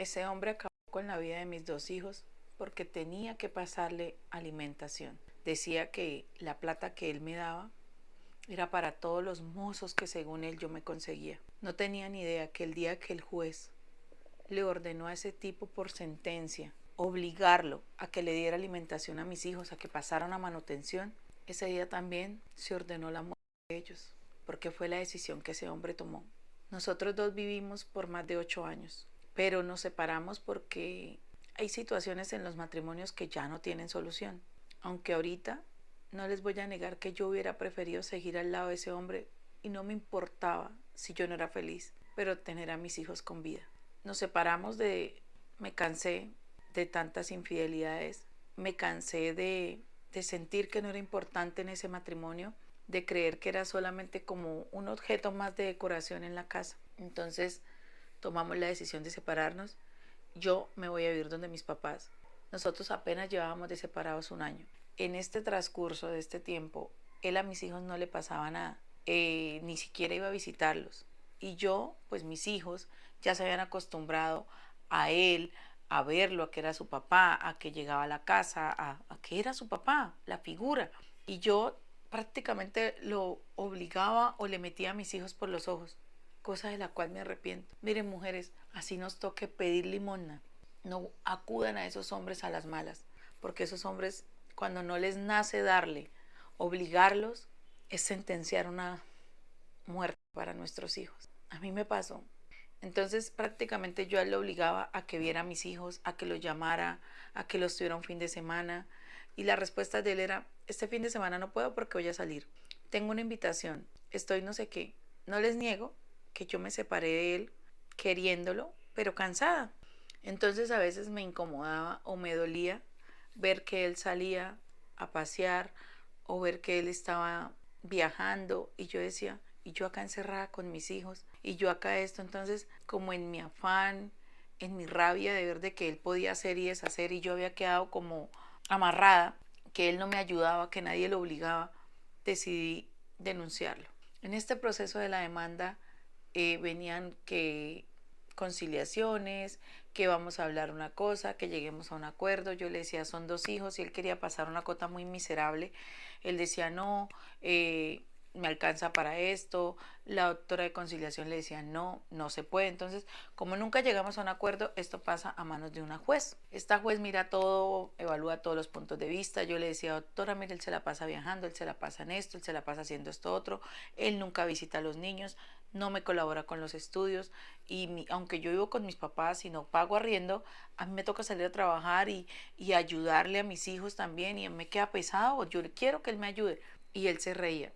Ese hombre acabó con la vida de mis dos hijos porque tenía que pasarle alimentación. Decía que la plata que él me daba era para todos los mozos que según él yo me conseguía. No tenía ni idea que el día que el juez le ordenó a ese tipo por sentencia obligarlo a que le diera alimentación a mis hijos, a que pasaran a manutención, ese día también se ordenó la muerte de ellos, porque fue la decisión que ese hombre tomó. Nosotros dos vivimos por más de 8 años, pero nos separamos porque hay situaciones en los matrimonios que ya no tienen solución. Aunque ahorita no les voy a negar que yo hubiera preferido seguir al lado de ese hombre y no me importaba si yo no era feliz, pero tener a mis hijos con vida. Nos separamos me cansé de tantas infidelidades, me cansé de sentir que no era importante en ese matrimonio, de creer que era solamente como un objeto más de decoración en la casa. Entonces tomamos la decisión de separarnos. Yo me voy a vivir donde mis papás. Nosotros apenas llevábamos de separados 1 año. En este transcurso de este tiempo, él a mis hijos no le pasaba nada, ni siquiera iba a visitarlos. Y yo, pues mis hijos ya se habían acostumbrado a él, a verlo, a que era su papá, a que llegaba a la casa, a que era su papá, la figura. Y yo prácticamente lo obligaba o le metía a mis hijos por los ojos, cosa de la cual me arrepiento. Miren, mujeres, así nos toque pedir limosna, no acudan a esos hombres a las malas, porque esos hombres, cuando no les nace darle, obligarlos, es sentenciar una muerte para nuestros hijos. A mí me pasó. Entonces prácticamente yo a él lo obligaba a que viera a mis hijos, a que los llamara, a que los tuviera un fin de semana. Y la respuesta de él era, este fin de semana no puedo porque voy a salir. Tengo una invitación, estoy no sé qué. No les niego que yo me separé de él queriéndolo, pero cansada. Entonces a veces me incomodaba o me dolía ver que él salía a pasear o ver que él estaba viajando y yo decía, y yo acá encerrada con mis hijos y yo acá esto. Entonces como en mi afán, en mi rabia de ver de que él podía hacer y deshacer y yo había quedado como amarrada, que él no me ayudaba, que nadie lo obligaba, decidí denunciarlo. En este proceso de la demanda venían que conciliaciones, que vamos a hablar una cosa, que lleguemos a un acuerdo. Yo le decía, son dos hijos y él quería pasar una cota muy miserable. Él decía, no, me alcanza para esto. La doctora de conciliación le decía, no, no se puede. Entonces, como nunca llegamos a un acuerdo, esto pasa a manos de una juez. Esta juez mira todo, evalúa todos los puntos de vista. Yo le decía, doctora, mire, él se la pasa viajando, él se la pasa en esto, él se la pasa haciendo esto otro, él nunca visita a los niños, no me colabora con los estudios y aunque yo vivo con mis papás y no pago arriendo, a mí me toca salir a trabajar y ayudarle a mis hijos también y me queda pesado, yo quiero que él me ayude. Y él se reía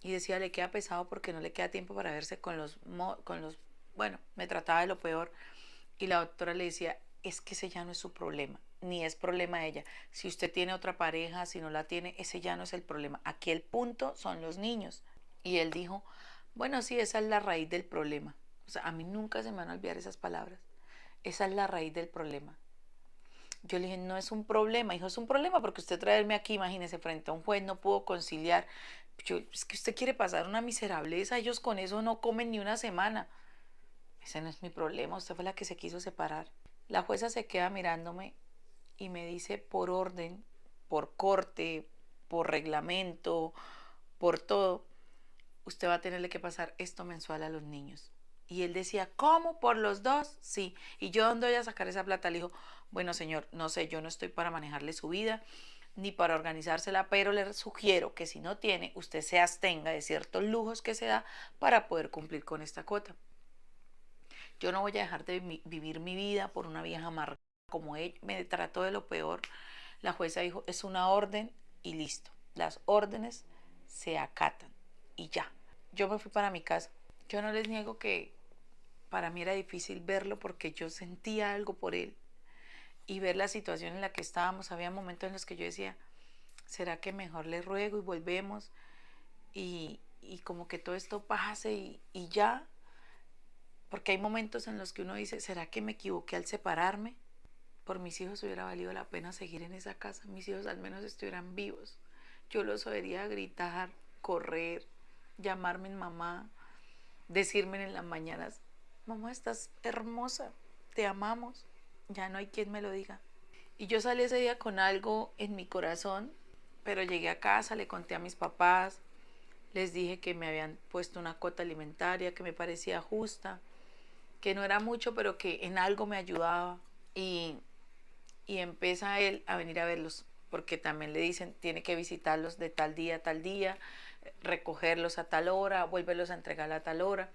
y decía, le queda pesado porque no le queda tiempo para verse bueno, me trataba de lo peor. Y la doctora le decía, es que ese ya no es su problema, ni es problema de ella. Si usted tiene otra pareja, si no la tiene, ese ya no es el problema. Aquí el punto son los niños. Y él dijo, bueno, sí, esa es la raíz del problema. O sea, a mí nunca se me van a olvidar esas palabras. Esa es la raíz del problema. Yo le dije, no es un problema, hijo, es un problema porque usted traerme aquí, imagínese, frente a un juez, no pudo conciliar. Es que usted quiere pasar una miserableza, ellos con eso no comen ni una semana. Ese no es mi problema, usted fue la que se quiso separar. La jueza se queda mirándome y me dice por orden, por corte, por reglamento, por todo, usted va a tenerle que pasar esto mensual a los niños. Y él decía, ¿cómo? ¿Por los dos? Sí. ¿Y yo dónde voy a sacar esa plata? Le dijo, bueno, señor, no sé, yo no estoy para manejarle su vida ni para organizársela, pero le sugiero que si no tiene, usted se abstenga de ciertos lujos que se da para poder cumplir con esta cuota. Yo no voy a dejar de vivir mi vida por una vieja amarga como él. Me trató de lo peor. La jueza dijo, es una orden y listo. Las órdenes se acatan y ya. Yo me fui para mi casa. Yo no les niego que para mí era difícil verlo porque yo sentía algo por él y ver la situación en la que estábamos. Había momentos en los que yo decía, ¿será que mejor le ruego y volvemos? Y como que todo esto pase y ya. Porque hay momentos en los que uno dice, ¿será que me equivoqué al separarme? Por mis hijos hubiera valido la pena seguir en esa casa. Mis hijos al menos estuvieran vivos. Yo los oiría gritar, correr, llamarme mamá, decirme en las mañanas, mamá, estás hermosa. te amamos, ya no hay quien me lo diga. Y yo salí ese día con algo en mi corazón, pero llegué a casa, le conté a mis papás, les dije que me habían puesto una cuota alimentaria que me parecía justa, que no era mucho, pero que en algo me ayudaba. Y, y empieza él a venir a verlos, porque también le dicen, tiene que visitarlos de tal día a tal día, recogerlos a tal hora, volverlos a entregar a tal hora.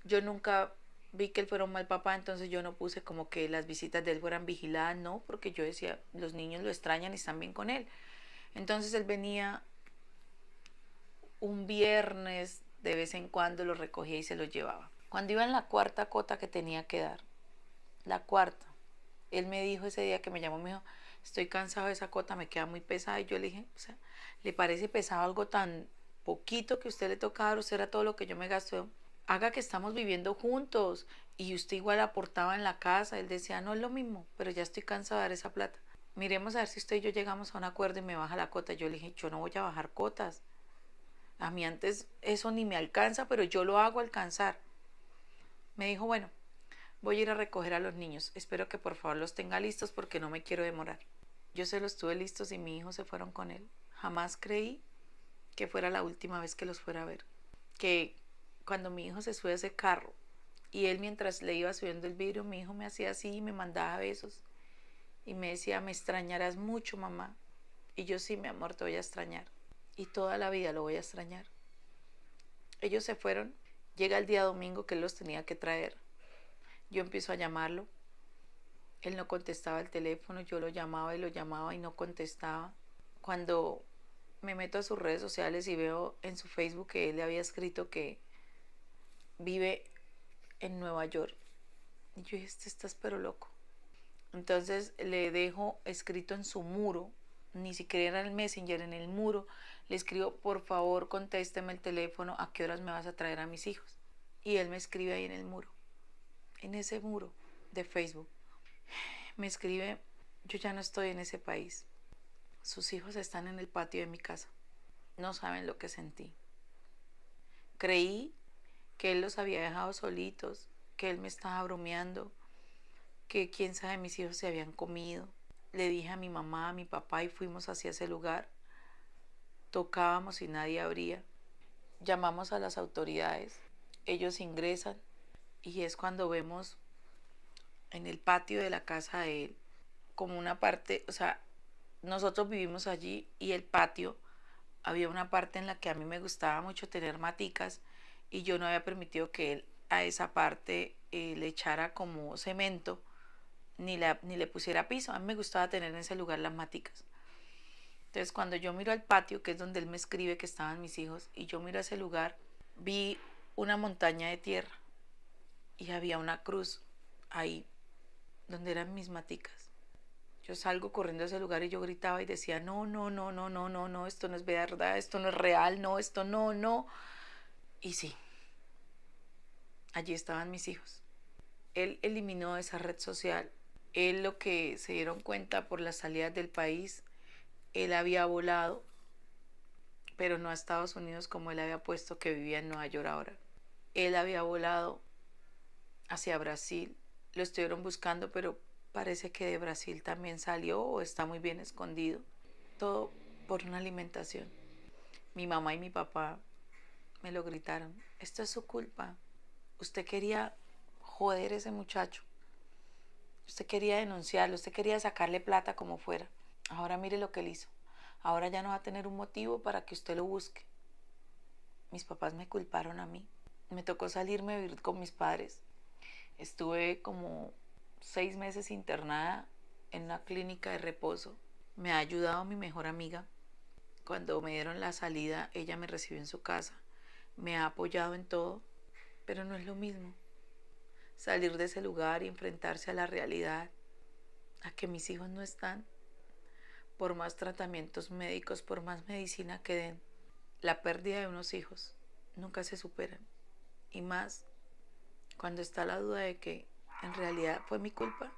Yo nunca vi que él fuera un mal papá, entonces yo no puse como que las visitas de él fueran vigiladas, no, porque yo decía, los niños lo extrañan y están bien con él. Entonces él venía un viernes, de vez en cuando lo recogía y se lo llevaba. Cuando iba en la cuarta cota que tenía que dar, la cuarta, él me dijo ese día que me llamó, me dijo, estoy cansado de esa cota, me queda muy pesada. Y yo le dije, o sea, ¿le parece pesado algo tan poquito que usted le toca dar? Usted era todo lo que yo me gasto. Haga que estamos viviendo juntos. Y usted igual aportaba en la casa. Él decía, no es lo mismo, pero ya estoy cansado de dar esa plata. Miremos a ver si usted y yo llegamos a un acuerdo y me baja la cota. Yo le dije, yo no voy a bajar cotas. A mí antes eso ni me alcanza, pero yo lo hago alcanzar. Me dijo, bueno, voy a ir a recoger a los niños. Espero que por favor los tenga listos porque no me quiero demorar. Yo se los tuve listos y mi hijo se fueron con él. Jamás creí que fuera la última vez que los fuera a ver. Que cuando mi hijo se sube a ese carro y él mientras le iba subiendo el vidrio, mi hijo me hacía así y me mandaba besos. Y me decía, me extrañarás mucho, mamá. Y yo, sí, mi amor, te voy a extrañar. Y toda la vida lo voy a extrañar. Ellos se fueron. Llega el día domingo que él los tenía que traer. Yo empiezo a llamarlo. Él no contestaba el teléfono. Yo lo llamaba y no contestaba. Cuando me meto a sus redes sociales y veo en su Facebook que él le había escrito que vive en Nueva York. Y yo dije, este estás pero loco. Entonces le dejo escrito en su muro, ni siquiera era el Messenger, en el muro, le escribo, por favor, contésteme el teléfono, ¿a qué horas me vas a traer a mis hijos? Y él me escribe ahí en el muro, en ese muro de Facebook. Me escribe, yo ya no estoy en ese país. Sus hijos están en el patio de mi casa. No saben lo que sentí. Creí que él los había dejado solitos, que él me estaba bromeando, que quién sabe mis hijos se habían comido. Le dije a mi mamá, a mi papá y fuimos hacia ese lugar. Tocábamos y nadie abría. Llamamos a las autoridades. Ellos ingresan y es cuando vemos en el patio de la casa de él como una parte, o sea, nosotros vivimos allí y el patio, había una parte en la que a mí me gustaba mucho tener maticas y yo no había permitido que él a esa parte le echara como cemento ni le pusiera piso. A mí me gustaba tener en ese lugar las maticas. Entonces cuando yo miro al patio, que es donde él me escribe que estaban mis hijos, y yo miro a ese lugar, vi una montaña de tierra y había una cruz ahí donde eran mis maticas. Yo salgo corriendo a ese lugar y yo gritaba y decía, no, no, no, no, no, no, no, esto no es verdad, esto no es real, no, esto no, no. Y sí, allí estaban mis hijos. Él eliminó esa red social. Él, lo que se dieron cuenta por las salidas del país, él había volado, pero no a Estados Unidos como él había puesto que vivía en Nueva York ahora. Él había volado hacia Brasil. Lo estuvieron buscando, pero parece que de Brasil también salió o está muy bien escondido. Todo por una alimentación. Mi mamá y mi papá me lo gritaron. Esto es su culpa. Usted quería joder a ese muchacho. Usted quería denunciarlo. Usted quería sacarle plata como fuera. Ahora mire lo que él hizo. Ahora ya no va a tener un motivo para que usted lo busque. Mis papás me culparon a mí. Me tocó salirme a vivir con mis padres. Estuve como 6 meses internada en una clínica de reposo. Me ha ayudado mi mejor amiga. Cuando me dieron la salida, ella me recibió en su casa. Me ha apoyado en todo, pero no es lo mismo. Salir de ese lugar y enfrentarse a la realidad, a que mis hijos no están. Por más tratamientos médicos, por más medicina que den, la pérdida de unos hijos nunca se superan. Y más cuando está la duda de que en realidad fue mi culpa.